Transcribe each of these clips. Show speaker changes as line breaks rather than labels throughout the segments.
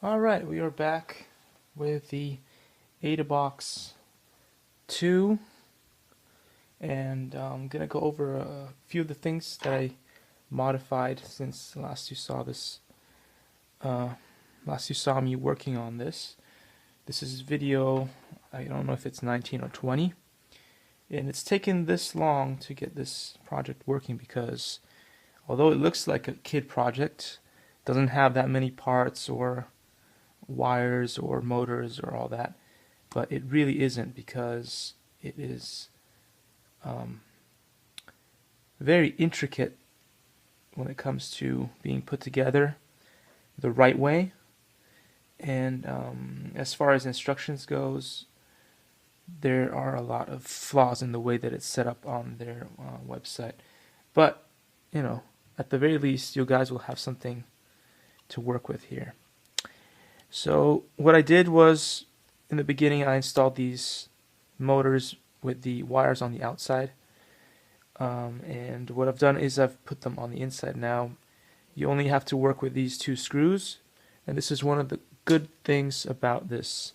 Alright, we are back with the Adabox 2, and I'm going to go over a few of the things that I modified since last you saw this, last you saw me working on this. This is video, I don't know if it's 19 or 20, and it's taken this long to get this project working because although it looks like a kid project, it doesn't have that many parts or wires or motors or all that, but it really isn't, because it is very intricate when it comes to being put together the right way. And as far as instructions goes, there are a lot of flaws in the way that it's set up on their website, but you know, at the very least you guys will have something to work with here. So what I did was, in the beginning I installed these motors with the wires on the outside, and what I've done is I've put them on the inside. Now you only have to work with these two screws, and this is one of the good things about this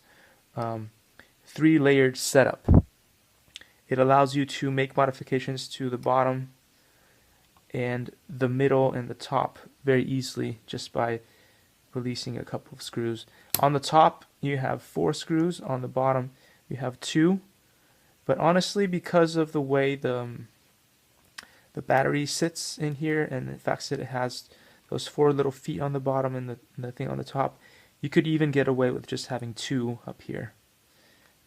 three-layered setup. It allows you to make modifications to the bottom and the middle and the top very easily just by releasing a couple of screws. On the top you have 4 screws, on the bottom you have 2, but honestly, because of the way the battery sits in here, and the fact that it has those 4 little feet on the bottom and the thing on the top, you could even get away with just having 2 up here,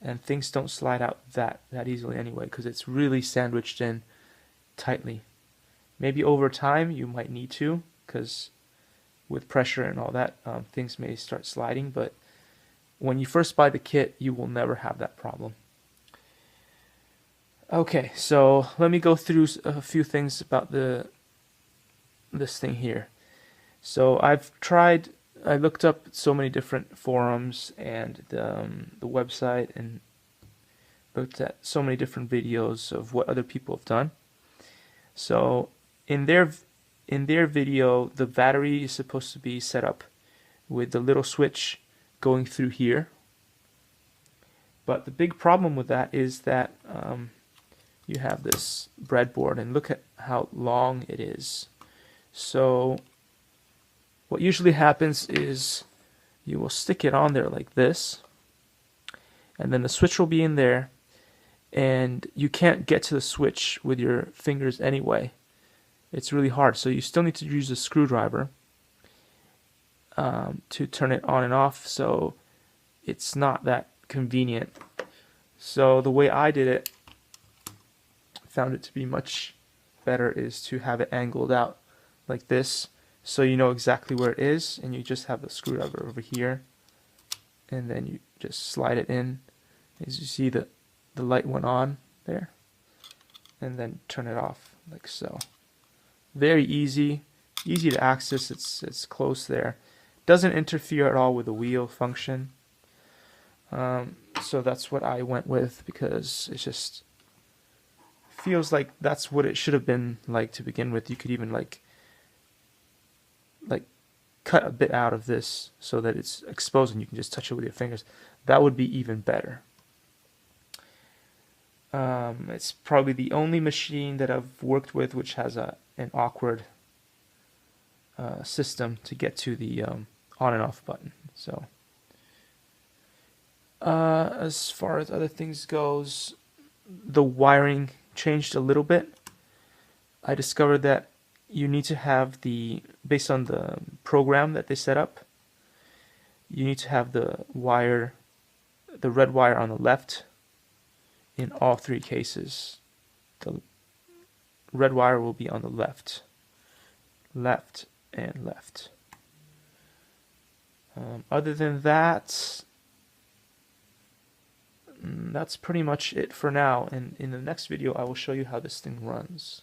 and things don't slide out that easily anyway, because it's really sandwiched in tightly. Maybe over time you might need to, because with pressure and all that, things may start sliding, but when you first buy the kit, you will never have that problem. Okay, so let me go through a few things about this thing here. So I looked up so many different forums and the website, and looked at so many different videos of what other people have done. So in their video, the battery is supposed to be set up with the little switch going through here. But the big problem with that is that you have this breadboard, and look at how long it is. So what usually happens is you will stick it on there like this, and then the switch will be in there, and you can't get to the switch with your fingers anyway. It's really hard, so you still need to use a screwdriver to turn it on and off, so it's not that convenient. So the way I did it, found it to be much better, is to have it angled out like this, so you know exactly where it is, and you just have the screwdriver over here, and then you just slide it in. As you see, the light went on there, and then turn it off like so. Very easy to access. It's close there. Doesn't interfere at all with the wheel function. So that's what I went with, because it just feels like that's what it should have been like to begin with. You could even like cut a bit out of this so that it's exposed and you can just touch it with your fingers. That would be even better. It's probably the only machine that I've worked with which has an awkward system to get to the on and off button. So as far as other things goes, the wiring changed a little bit. I discovered that you need to have based on the program that they set up, you need to have the red wire on the left in all 3 cases. The red wire will be on the left, and left. Other than that, that's pretty much it for now, and in the next video I will show you how this thing runs.